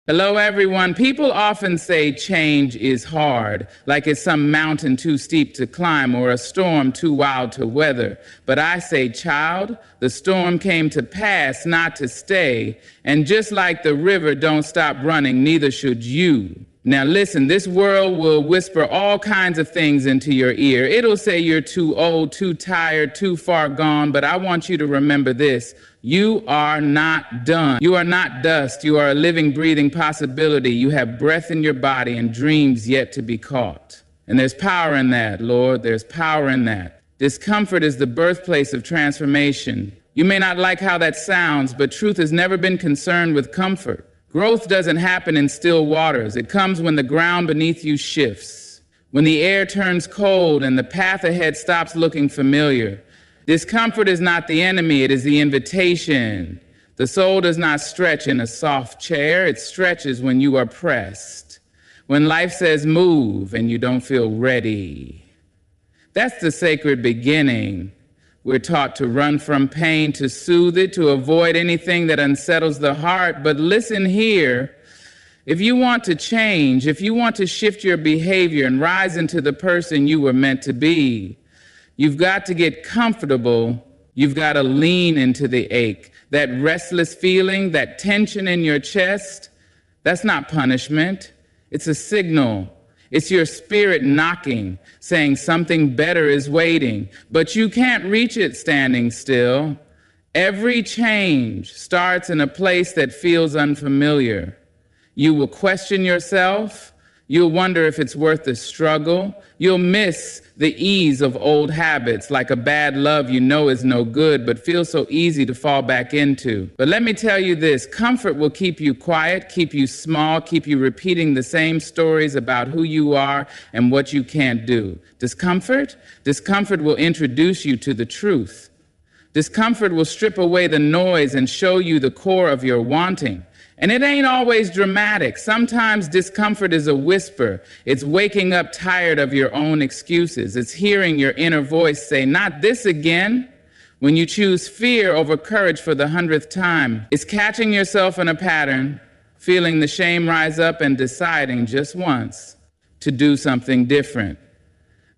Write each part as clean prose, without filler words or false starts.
Hello, everyone. People often say change is hard, like it's some mountain too steep to climb or a storm too wild to weather. But I say, child, the storm came to pass, not to stay. And just like the river don't stop running, neither should you. Now listen, this world will whisper all kinds of things into your ear. It'll say you're too old, too tired, too far gone, but I want you to remember this. You are not done. You are not dust. You are a living, breathing possibility. You have breath in your body and dreams yet to be caught. And there's power in that, Lord. There's power in that. Discomfort is the birthplace of transformation. You may not like how that sounds, but truth has never been concerned with comfort. Growth doesn't happen in still waters. It comes when the ground beneath you shifts, when the air turns cold and the path ahead stops looking familiar. Discomfort is not the enemy, it is the invitation. The soul does not stretch in a soft chair, it stretches when you are pressed, when life says move and you don't feel ready. That's the sacred beginning. We're taught to run from pain, to soothe it, to avoid anything that unsettles the heart. But listen here, if you want to change, if you want to shift your behavior and rise into the person you were meant to be, you've got to get comfortable. You've got to lean into the ache, that restless feeling, that tension in your chest. That's not punishment. It's a signal. It's your spirit knocking, saying something better is waiting, but you can't reach it standing still. Every change starts in a place that feels unfamiliar. You will question yourself. You'll wonder if it's worth the struggle. You'll miss the ease of old habits, like a bad love you know is no good, but feels so easy to fall back into. But let me tell you this, comfort will keep you quiet, keep you small, keep you repeating the same stories about who you are and what you can't do. Discomfort will introduce you to the truth. Discomfort will strip away the noise and show you the core of your wanting. And it ain't always dramatic. Sometimes discomfort is a whisper. It's waking up tired of your own excuses. It's hearing your inner voice say, not this again. When you choose fear over courage for the 100th time, it's catching yourself in a pattern, feeling the shame rise up and deciding just once to do something different.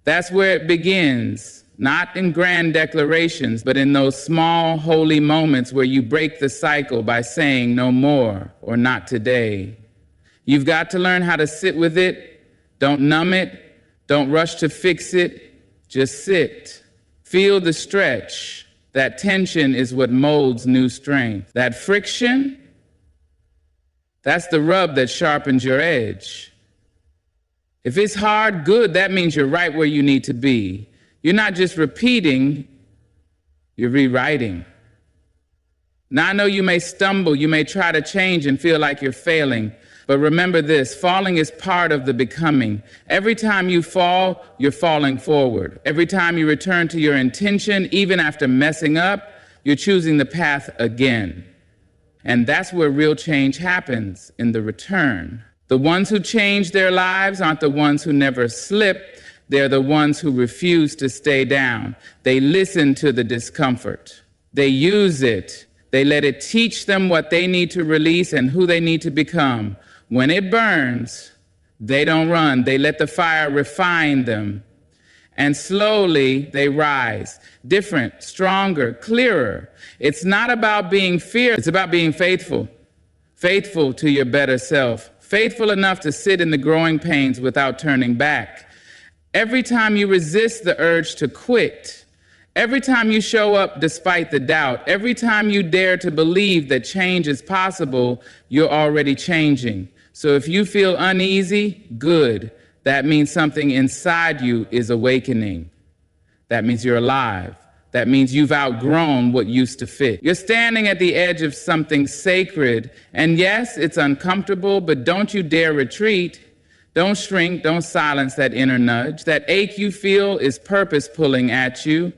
That's where it begins. Not in grand declarations, but in those small, holy moments where you break the cycle by saying no more or not today. You've got to learn how to sit with it. Don't numb it. Don't rush to fix it. Just sit. Feel the stretch. That tension is what molds new strength. That friction, that's the rub that sharpens your edge. If it's hard, good, that means you're right where you need to be. You're not just repeating, you're rewriting. Now, I know you may stumble, you may try to change and feel like you're failing, but remember this, falling is part of the becoming. Every time you fall, you're falling forward. Every time you return to your intention, even after messing up, you're choosing the path again. And that's where real change happens, in the return. The ones who change their lives aren't the ones who never slip. They're the ones who refuse to stay down. They listen to the discomfort. They use it. They let it teach them what they need to release and who they need to become. When it burns, they don't run. They let the fire refine them. And slowly they rise, different, stronger, clearer. It's not about being fearless. It's about being faithful. Faithful to your better self. Faithful enough to sit in the growing pains without turning back. Every time you resist the urge to quit, every time you show up despite the doubt, every time you dare to believe that change is possible, you're already changing. So if you feel uneasy, good. That means something inside you is awakening. That means you're alive. That means you've outgrown what used to fit. You're standing at the edge of something sacred. And yes, it's uncomfortable, but don't you dare retreat. Don't shrink, don't silence that inner nudge. That ache you feel is purpose pulling at you.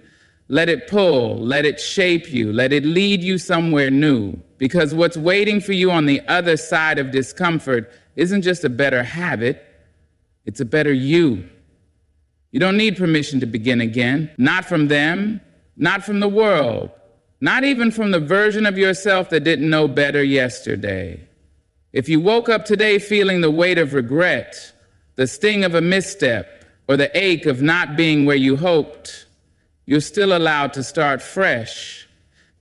Let it pull, let it shape you, let it lead you somewhere new. Because what's waiting for you on the other side of discomfort isn't just a better habit, it's a better you. You don't need permission to begin again. Not from them, not from the world, not even from the version of yourself that didn't know better yesterday. If you woke up today feeling the weight of regret, the sting of a misstep, or the ache of not being where you hoped, you're still allowed to start fresh.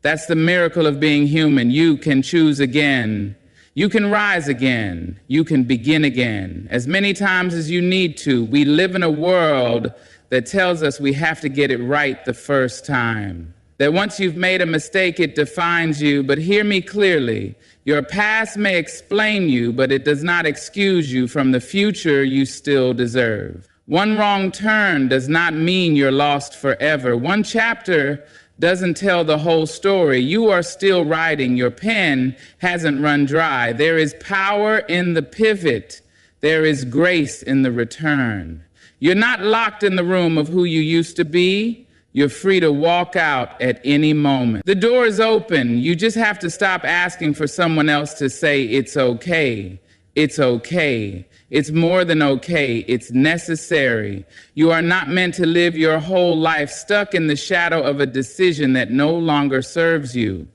That's the miracle of being human. You can choose again. You can rise again. You can begin again. As many times as you need to. We live in a world that tells us we have to get it right the first time. That once you've made a mistake, it defines you. But hear me clearly. Your past may explain you, but it does not excuse you from the future you still deserve. One wrong turn does not mean you're lost forever. One chapter doesn't tell the whole story. You are still writing. Your pen hasn't run dry. There is power in the pivot. There is grace in the return. You're not locked in the room of who you used to be. You're free to walk out at any moment. The door is open. You just have to stop asking for someone else to say it's okay. It's okay. It's more than okay. It's necessary. You are not meant to live your whole life stuck in the shadow of a decision that no longer serves you.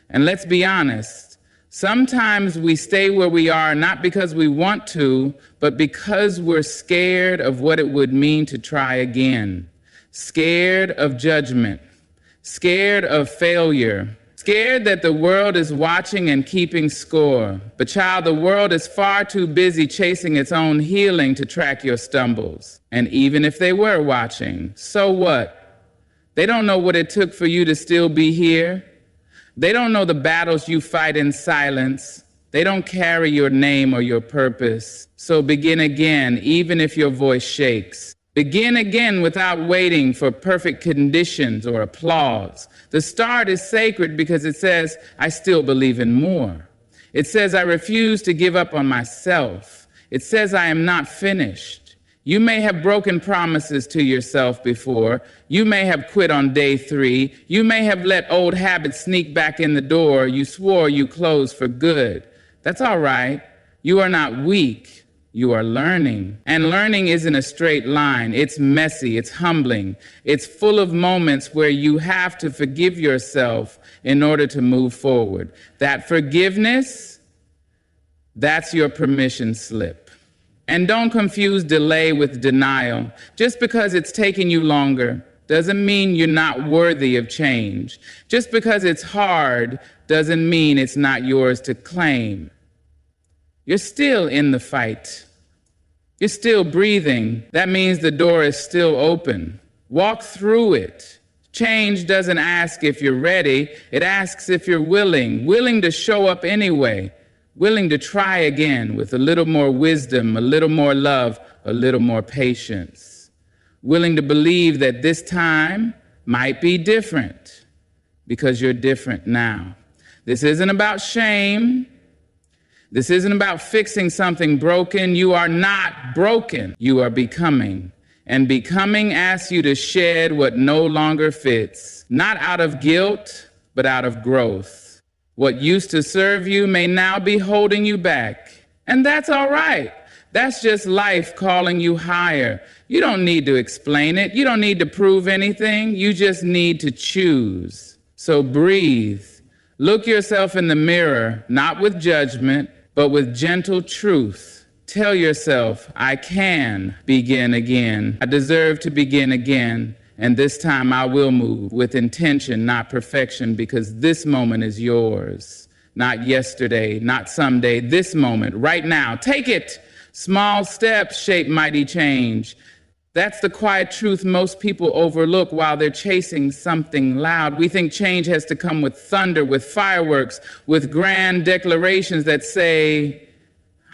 And let's be honest, sometimes we stay where we are not because we want to, but because we're scared of what it would mean to try again. Scared of judgment, scared of failure, scared that the world is watching and keeping score. But child, the world is far too busy chasing its own healing to track your stumbles. And even if they were watching, so what? They don't know what it took for you to still be here. They don't know the battles you fight in silence. They don't carry your name or your purpose. So begin again, even if your voice shakes. Begin again without waiting for perfect conditions or applause. The start is sacred because it says, I still believe in more. It says, I refuse to give up on myself. It says, I am not finished. You may have broken promises to yourself before. You may have quit on day 3. You may have let old habits sneak back in the door you swore you closed for good. That's all right. You are not weak. You are learning. And learning isn't a straight line. It's messy. It's humbling. It's full of moments where you have to forgive yourself in order to move forward. That forgiveness, that's your permission slip. And don't confuse delay with denial. Just because it's taking you longer doesn't mean you're not worthy of change. Just because it's hard doesn't mean it's not yours to claim. You're still in the fight. You're still breathing. That means the door is still open. Walk through it. Change doesn't ask if you're ready. It asks if you're willing to show up anyway, willing to try again with a little more wisdom, a little more love, a little more patience, willing to believe that this time might be different because you're different now. This isn't about shame. This isn't about fixing something broken. You are not broken. You are becoming. And becoming asks you to shed what no longer fits, not out of guilt, but out of growth. What used to serve you may now be holding you back. And that's all right. That's just life calling you higher. You don't need to explain it. You don't need to prove anything. You just need to choose. So breathe. Look yourself in the mirror, not with judgment, but with gentle truth. Tell yourself, I can begin again. I deserve to begin again. And this time I will move with intention, not perfection, because this moment is yours. Not yesterday, not someday, this moment, right now. Take it. Small steps shape mighty change. That's the quiet truth most people overlook while they're chasing something loud. We think change has to come with thunder, with fireworks, with grand declarations that say,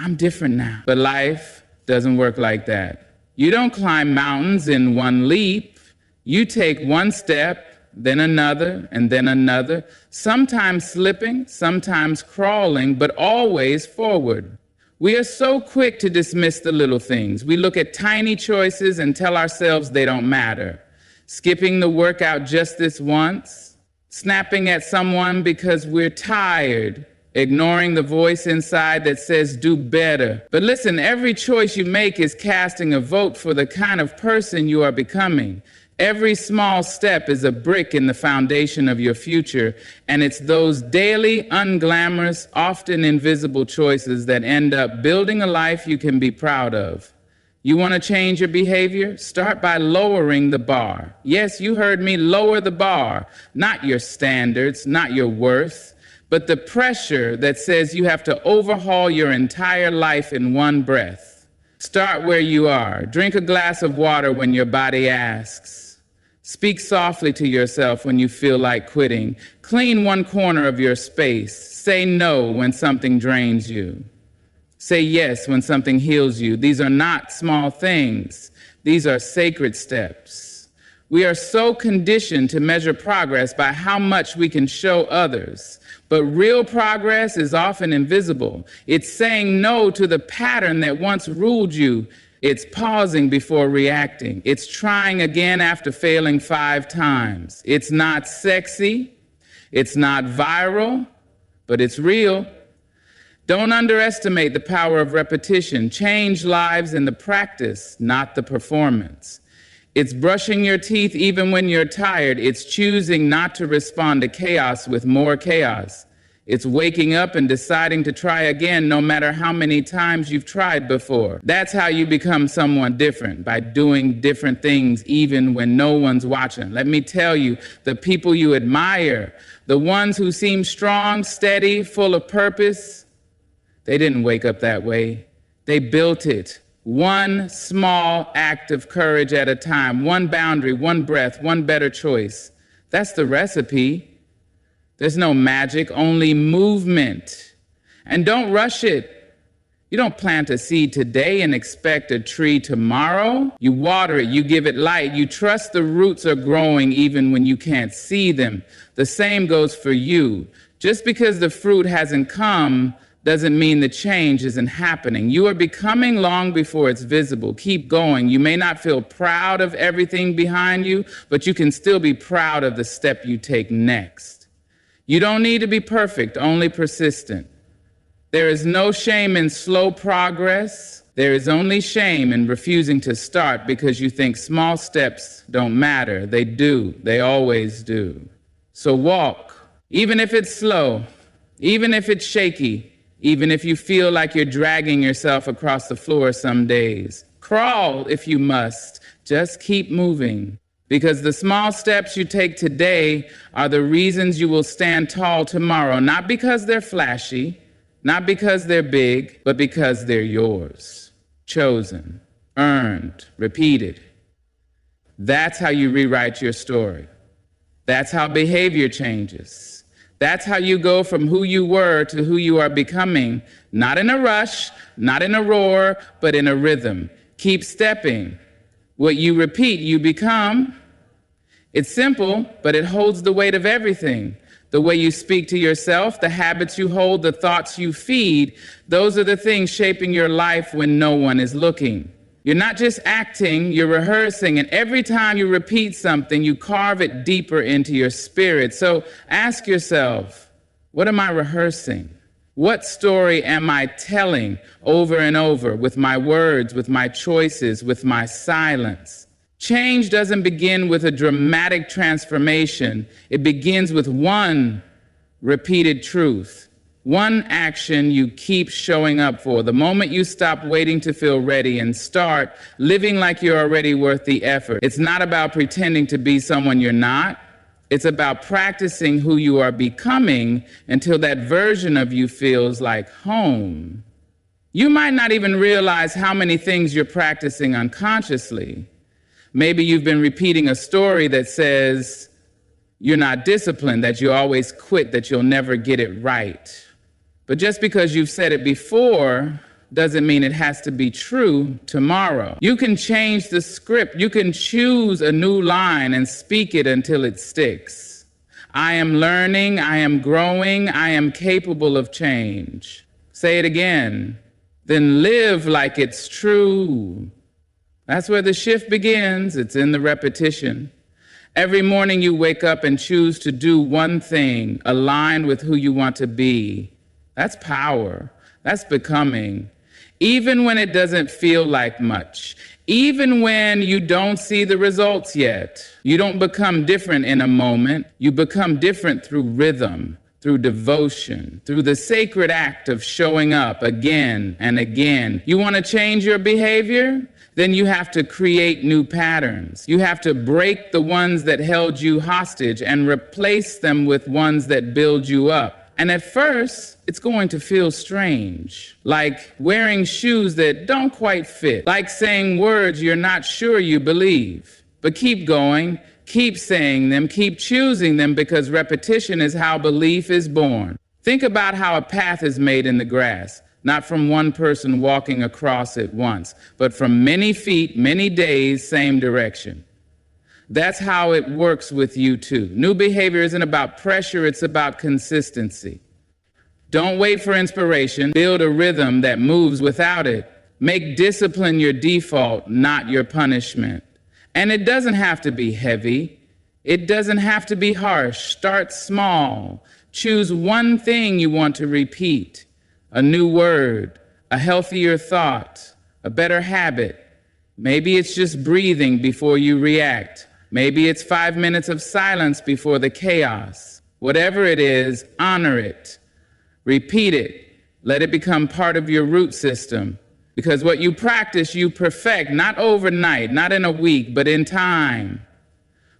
I'm different now. But life doesn't work like that. You don't climb mountains in one leap. You take one step, then another, and then another, sometimes slipping, sometimes crawling, but always forward. We are so quick to dismiss the little things. We look at tiny choices and tell ourselves they don't matter. Skipping the workout just this once, snapping at someone because we're tired, ignoring the voice inside that says do better. But listen, every choice you make is casting a vote for the kind of person you are becoming. Every small step is a brick in the foundation of your future, and it's those daily, unglamorous, often invisible choices that end up building a life you can be proud of. You want to change your behavior? Start by lowering the bar. Yes, you heard me, lower the bar. Not your standards, not your worth, but the pressure that says you have to overhaul your entire life in one breath. Start where you are. Drink a glass of water when your body asks. Speak softly to yourself when you feel like quitting. Clean one corner of your space. Say no when something drains you. Say yes when something heals you. These are not small things. These are sacred steps. We are so conditioned to measure progress by how much we can show others. But real progress is often invisible. It's saying no to the pattern that once ruled you. It's pausing before reacting. It's trying again after failing 5 times. It's not sexy. It's not viral, but it's real. Don't underestimate the power of repetition. Change lives in the practice, not the performance. It's brushing your teeth even when you're tired. It's choosing not to respond to chaos with more chaos. It's waking up and deciding to try again no matter how many times you've tried before. That's how you become someone different, by doing different things even when no one's watching. Let me tell you, the people you admire, the ones who seem strong, steady, full of purpose, they didn't wake up that way. They built it. One small act of courage at a time, one boundary, one breath, one better choice. That's the recipe. There's no magic, only movement. And don't rush it. You don't plant a seed today and expect a tree tomorrow. You water it, you give it light, you trust the roots are growing even when you can't see them. The same goes for you. Just because the fruit hasn't come doesn't mean the change isn't happening. You are becoming long before it's visible. Keep going. You may not feel proud of everything behind you, but you can still be proud of the step you take next. You don't need to be perfect, only persistent. There is no shame in slow progress. There is only shame in refusing to start because you think small steps don't matter. They do. They always do. So walk, even if it's slow, even if it's shaky, even if you feel like you're dragging yourself across the floor some days. Crawl if you must. Just keep moving. Because the small steps you take today are the reasons you will stand tall tomorrow. Not because they're flashy, not because they're big, but because they're yours. Chosen, earned, repeated. That's how you rewrite your story. That's how behavior changes. That's how you go from who you were to who you are becoming, not in a rush, not in a roar, but in a rhythm. Keep stepping. What you repeat, you become. It's simple, but it holds the weight of everything. The way you speak to yourself, the habits you hold, the thoughts you feed, those are the things shaping your life when no one is looking. You're not just acting, you're rehearsing, and every time you repeat something, you carve it deeper into your spirit. So ask yourself, what am I rehearsing? What story am I telling over and over with my words, with my choices, with my silence? Change doesn't begin with a dramatic transformation. It begins with one repeated truth. One action you keep showing up for. The moment you stop waiting to feel ready and start living like you're already worth the effort. It's not about pretending to be someone you're not. It's about practicing who you are becoming until that version of you feels like home. You might not even realize how many things you're practicing unconsciously. Maybe you've been repeating a story that says you're not disciplined, that you always quit, that you'll never get it right. But just because you've said it before doesn't mean it has to be true tomorrow. You can change the script. You can choose a new line and speak it until it sticks. I am learning, I am growing, I am capable of change. Say it again. Then live like it's true. That's where the shift begins. It's in the repetition. Every morning you wake up and choose to do one thing aligned with who you want to be. That's power. That's becoming. Even when it doesn't feel like much, Even when you don't see the results yet. You don't become different in a moment. You become different through rhythm, through devotion, through the sacred act of showing up again and again. You want to change your behavior? Then you have to create new patterns. You have to break the ones that held you hostage and replace them with ones that build you up. And at first, it's going to feel strange, like wearing shoes that don't quite fit, like saying words you're not sure you believe. But keep going, keep saying them, keep choosing them, because repetition is how belief is born. Think about how a path is made in the grass, not from one person walking across it once, but from many feet, many days, same direction. That's how it works with you too. New behavior isn't about pressure, it's about consistency. Don't wait for inspiration. Build a rhythm that moves without it. Make discipline your default, not your punishment. And it doesn't have to be heavy. It doesn't have to be harsh. Start small. Choose one thing you want to repeat. A new word, a healthier thought, a better habit. Maybe it's just breathing before you react. Maybe it's 5 minutes of silence before the chaos. Whatever it is, honor it. Repeat it. Let it become part of your root system. Because what you practice, you perfect, not overnight, not in a week, but in time.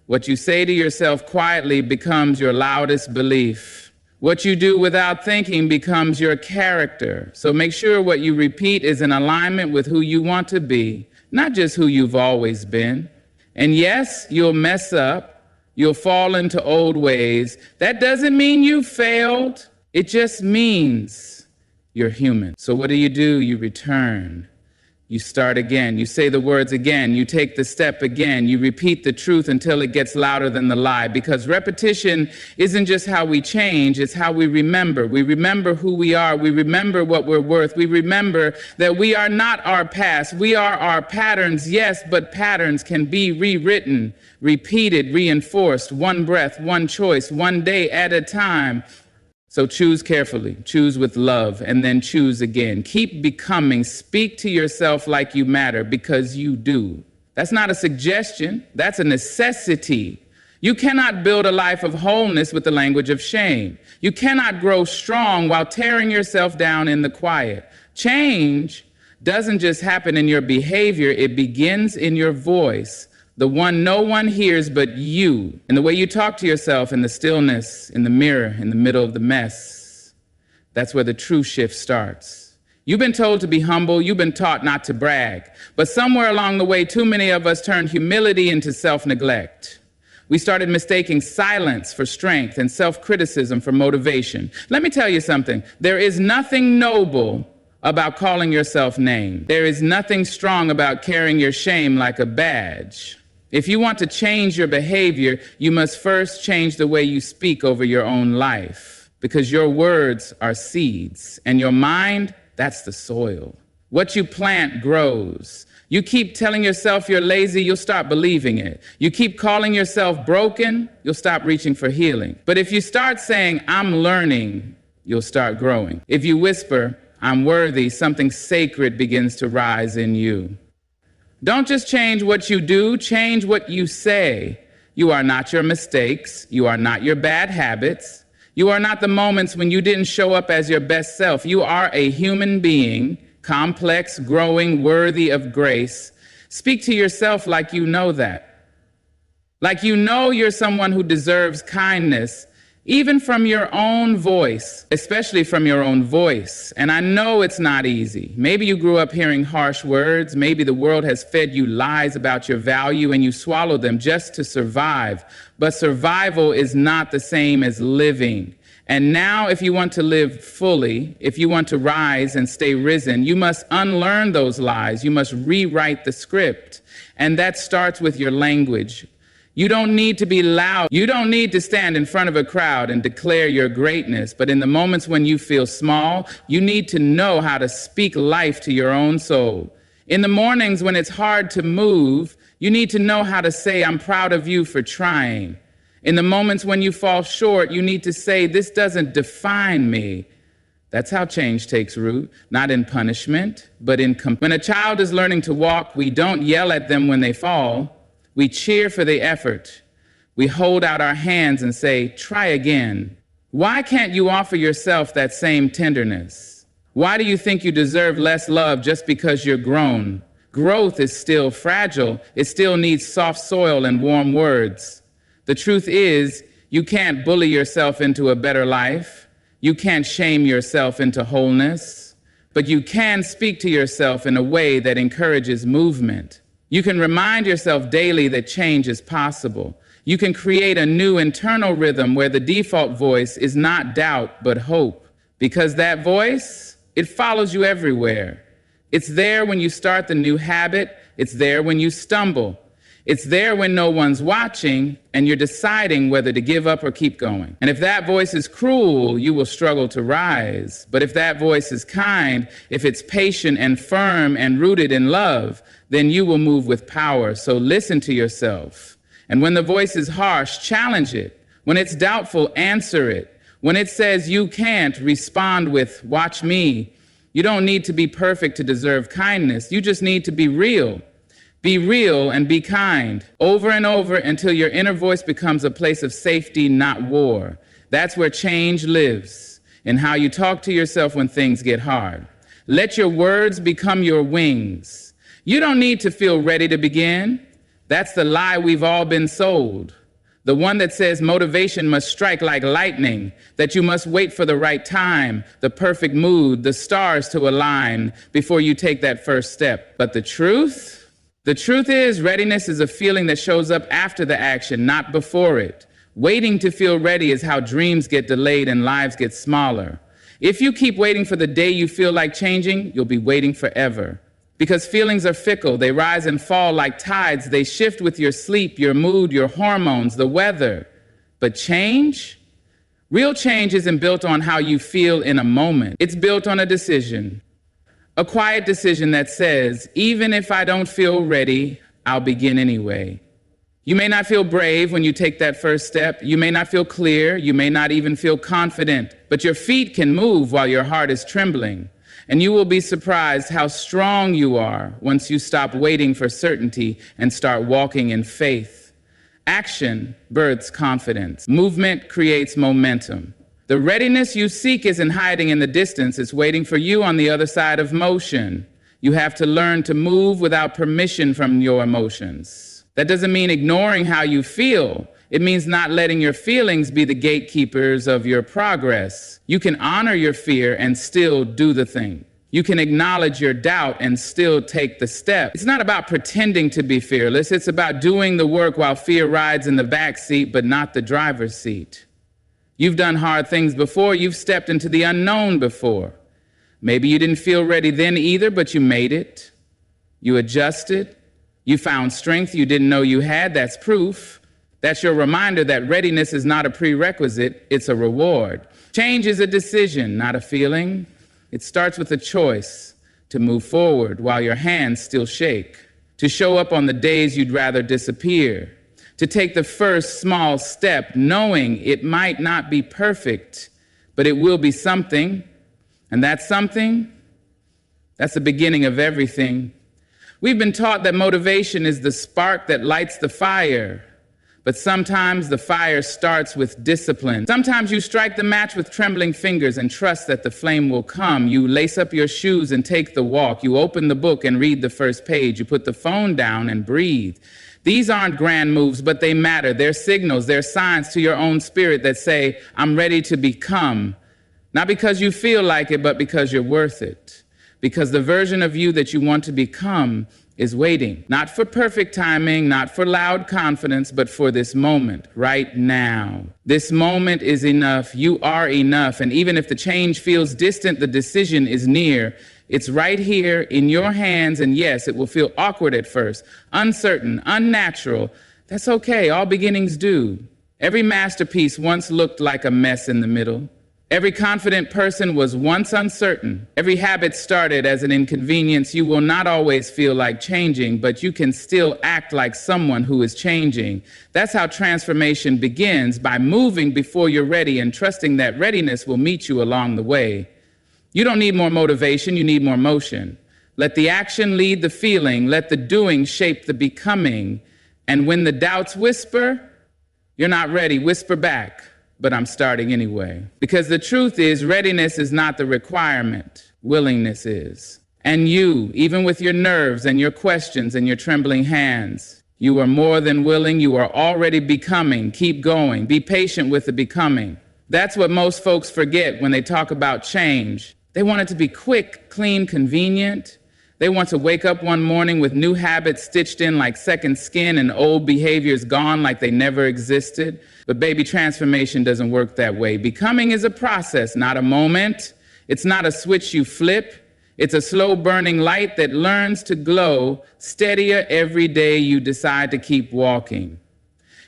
What you say to yourself quietly becomes your loudest belief. What you do without thinking becomes your character. So make sure what you repeat is in alignment with who you want to be, not just who you've always been. And yes, you'll mess up. You'll fall into old ways. That doesn't mean you failed. It just means you're human. So what do? You return. You start again. You say the words again. You take the step again. You repeat the truth until it gets louder than the lie. Because repetition isn't just how we change, it's how we remember. We remember who we are. We remember what we're worth. We remember that we are not our past. We are our patterns, yes, but patterns can be rewritten, repeated, reinforced, one breath, one choice, one day at a time. So choose carefully, choose with love, and then choose again. Keep becoming. Speak to yourself like you matter, because you do. That's not a suggestion. That's a necessity. You cannot build a life of wholeness with the language of shame. You cannot grow strong while tearing yourself down in the quiet. Change doesn't just happen in your behavior. It begins in your voice. The one no one hears but you, and the way you talk to yourself in the stillness, in the mirror, in the middle of the mess. That's where the true shift starts. You've been told to be humble, you've been taught not to brag, but somewhere along the way, too many of us turned humility into self-neglect. We started mistaking silence for strength and self-criticism for motivation. Let me tell you something. There is nothing noble about calling yourself names. There is nothing strong about carrying your shame like a badge. If you want to change your behavior, you must first change the way you speak over your own life, because your words are seeds, and your mind, that's the soil. What you plant grows. You keep telling yourself you're lazy, you'll start believing it. You keep calling yourself broken, you'll stop reaching for healing. But if you start saying, I'm learning, you'll start growing. If you whisper, I'm worthy, something sacred begins to rise in you. Don't just change what you do, change what you say. You are not your mistakes. You are not your bad habits. You are not the moments when you didn't show up as your best self. You are a human being, complex, growing, worthy of grace. Speak to yourself like you know that. Like you know you're someone who deserves kindness, even from your own voice, especially from your own voice. And I know it's not easy. Maybe you grew up hearing harsh words. Maybe the world has fed you lies about your value and you swallow them just to survive. But survival is not the same as living. And now if you want to live fully, if you want to rise and stay risen, you must unlearn those lies. You must rewrite the script. And that starts with your language. You don't need to be loud. You don't need to stand in front of a crowd and declare your greatness. But in the moments when you feel small, you need to know how to speak life to your own soul. In the mornings when it's hard to move, you need to know how to say, I'm proud of you for trying. In the moments when you fall short, you need to say, this doesn't define me. That's how change takes root, not in punishment, but in when a child is learning to walk, we don't yell at them when they fall. We cheer for the effort. We hold out our hands and say, try again. Why can't you offer yourself that same tenderness? Why do you think you deserve less love just because you're grown? Growth is still fragile. It still needs soft soil and warm words. The truth is, you can't bully yourself into a better life. You can't shame yourself into wholeness, but you can speak to yourself in a way that encourages movement. You can remind yourself daily that change is possible. You can create a new internal rhythm where the default voice is not doubt, but hope. Because that voice, it follows you everywhere. It's there when you start the new habit. It's there when you stumble. It's there when no one's watching and you're deciding whether to give up or keep going. And if that voice is cruel, you will struggle to rise. But if that voice is kind, if it's patient and firm and rooted in love, then you will move with power. So listen to yourself. And when the voice is harsh, challenge it. When it's doubtful, answer it. When it says you can't, respond with, watch me. You don't need to be perfect to deserve kindness. You just need to be real. Be real and be kind, over and over until your inner voice becomes a place of safety, not war. That's where change lives, in how you talk to yourself when things get hard. Let your words become your wings. You don't need to feel ready to begin. That's the lie we've all been sold. The one that says motivation must strike like lightning, that you must wait for the right time, the perfect mood, the stars to align before you take that first step. But the truth is readiness is a feeling that shows up after the action, not before it. Waiting to feel ready is how dreams get delayed and lives get smaller. If you keep waiting for the day you feel like changing, you'll be waiting forever. Because feelings are fickle. They rise and fall like tides. They shift with your sleep, your mood, your hormones, the weather. But change? Real change isn't built on how you feel in a moment. It's built on a decision. A quiet decision that says, even if I don't feel ready, I'll begin anyway. You may not feel brave when you take that first step. You may not feel clear. You may not even feel confident. But your feet can move while your heart is trembling. And you will be surprised how strong you are once you stop waiting for certainty and start walking in faith. Action births confidence. Movement creates momentum. The readiness you seek isn't hiding in the distance. It's waiting for you on the other side of motion. You have to learn to move without permission from your emotions. That doesn't mean ignoring how you feel. It means not letting your feelings be the gatekeepers of your progress. You can honor your fear and still do the thing. You can acknowledge your doubt and still take the step. It's not about pretending to be fearless. It's about doing the work while fear rides in the back seat, but not the driver's seat. You've done hard things before. You've stepped into the unknown before. Maybe you didn't feel ready then either, but you made it. You adjusted. You found strength you didn't know you had. That's proof. That's your reminder that readiness is not a prerequisite. It's a reward. Change is a decision, not a feeling. It starts with a choice to move forward while your hands still shake, to show up on the days you'd rather disappear, to take the first small step knowing it might not be perfect, but it will be something. And that something, that's the beginning of everything. We've been taught that motivation is the spark that lights the fire. But sometimes the fire starts with discipline. Sometimes you strike the match with trembling fingers and trust that the flame will come. You lace up your shoes and take the walk. You open the book and read the first page. You put the phone down and breathe. These aren't grand moves, but they matter. They're signals. They're signs to your own spirit that say, I'm ready to become. Not because you feel like it, but because you're worth it. Because the version of you that you want to become is waiting, not for perfect timing, not for loud confidence, but for this moment, right now. This moment is enough. You are enough. And even if the change feels distant, the decision is near. It's right here in your hands. And yes, it will feel awkward at first, uncertain, unnatural. That's okay. All beginnings do. Every masterpiece once looked like a mess in the middle. Every confident person was once uncertain. Every habit started as an inconvenience. You will not always feel like changing, but you can still act like someone who is changing. That's how transformation begins, by moving before you're ready and trusting that readiness will meet you along the way. You don't need more motivation, you need more motion. Let the action lead the feeling, let the doing shape the becoming. And when the doubts whisper, you're not ready, whisper back, but I'm starting anyway. Because the truth is, readiness is not the requirement, willingness is. And you, even with your nerves and your questions and your trembling hands, you are more than willing, you are already becoming. Keep going, be patient with the becoming. That's what most folks forget when they talk about change. They want it to be quick, clean, convenient. They want to wake up one morning with new habits stitched in like second skin and old behaviors gone like they never existed. But baby, transformation doesn't work that way. Becoming is a process, not a moment. It's not a switch you flip. It's a slow burning light that learns to glow steadier every day you decide to keep walking.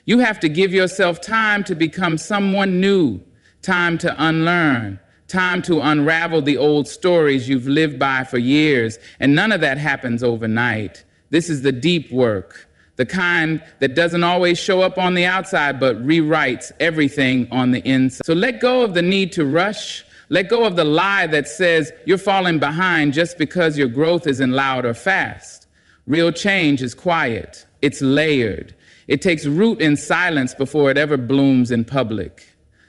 You have to give yourself time to become someone new, time to unlearn, time to unravel the old stories you've lived by for years, and none of that happens overnight. This is the deep work, the kind that doesn't always show up on the outside, but rewrites everything on the inside. So let go of the need to rush. Let go of the lie that says you're falling behind just because your growth isn't loud or fast. Real change is quiet. It's layered. It takes root in silence before it ever blooms in public.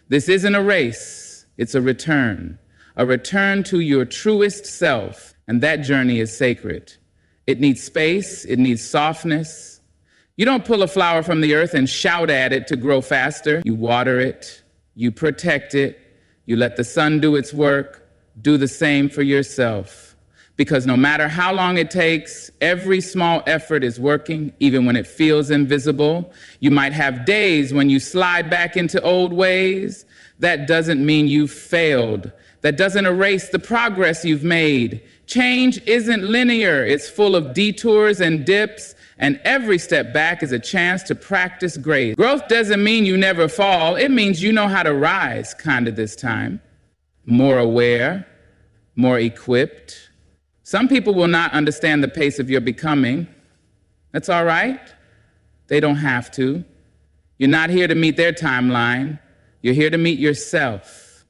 This isn't a race. It's a return to your truest self, and that journey is sacred. It needs space, it needs softness. You don't pull a flower from the earth and shout at it to grow faster. You water it, you protect it, you let the sun do its work. Do the same for yourself. Because no matter how long it takes, every small effort is working, even when it feels invisible. You might have days when you slide back into old ways. That doesn't mean you've failed. That doesn't erase the progress you've made. Change isn't linear. It's full of detours and dips, and every step back is a chance to practice grace. Growth doesn't mean you never fall. It means you know how to rise, kind of this time. More aware, more equipped. Some people will not understand the pace of your becoming. That's all right. They don't have to. You're not here to meet their timeline. You're here to meet yourself.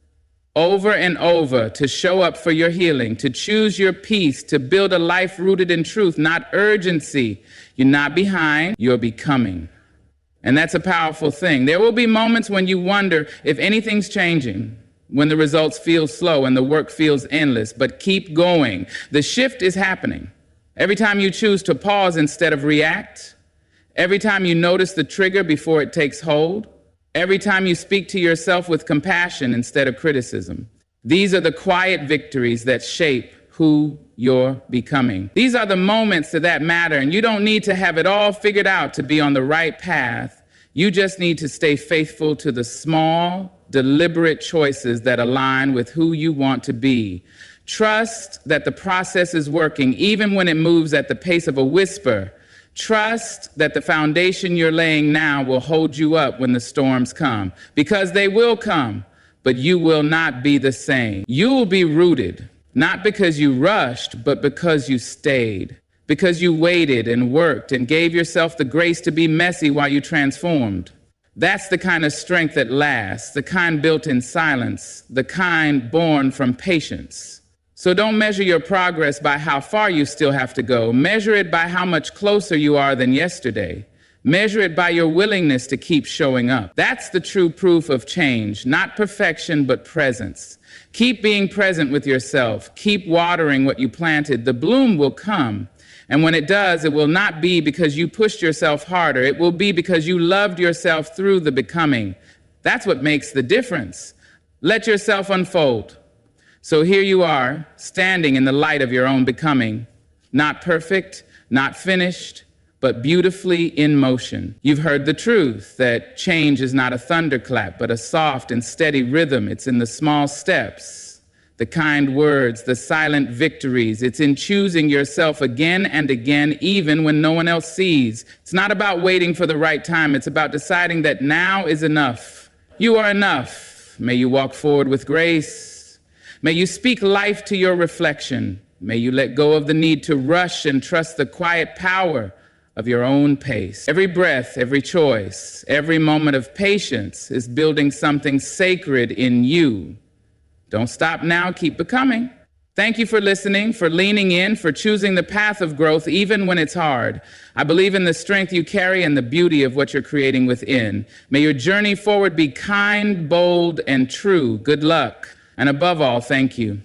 Over and over, to show up for your healing, to choose your peace, to build a life rooted in truth, not urgency. You're not behind, you're becoming. And that's a powerful thing. There will be moments when you wonder if anything's changing, when the results feel slow and the work feels endless, but keep going. The shift is happening. Every time you choose to pause instead of react, every time you notice the trigger before it takes hold, every time you speak to yourself with compassion instead of criticism. These are the quiet victories that shape who you're becoming. These are the moments that matter, and you don't need to have it all figured out to be on the right path. You just need to stay faithful to the small, deliberate choices that align with who you want to be. Trust that the process is working, even when it moves at the pace of a whisper. Trust that the foundation you're laying now will hold you up when the storms come, because they will come, but you will not be the same. You will be rooted, not because you rushed, but because you stayed, because you waited and worked and gave yourself the grace to be messy while you transformed. That's the kind of strength that lasts, the kind built in silence, the kind born from patience. So don't measure your progress by how far you still have to go. Measure it by how much closer you are than yesterday. Measure it by your willingness to keep showing up. That's the true proof of change, not perfection, but presence. Keep being present with yourself. Keep watering what you planted. The bloom will come. And when it does, it will not be because you pushed yourself harder. It will be because you loved yourself through the becoming. That's what makes the difference. Let yourself unfold. So here you are, standing in the light of your own becoming, not perfect, not finished, but beautifully in motion. You've heard the truth that change is not a thunderclap, but a soft and steady rhythm. It's in the small steps, the kind words, the silent victories. It's in choosing yourself again and again, even when no one else sees. It's not about waiting for the right time. It's about deciding that now is enough. You are enough. May you walk forward with grace. May you speak life to your reflection. May you let go of the need to rush and trust the quiet power of your own pace. Every breath, every choice, every moment of patience is building something sacred in you. Don't stop now, keep becoming. Thank you for listening, for leaning in, for choosing the path of growth even when it's hard. I believe in the strength you carry and the beauty of what you're creating within. May your journey forward be kind, bold, and true. Good luck. And above all, thank you.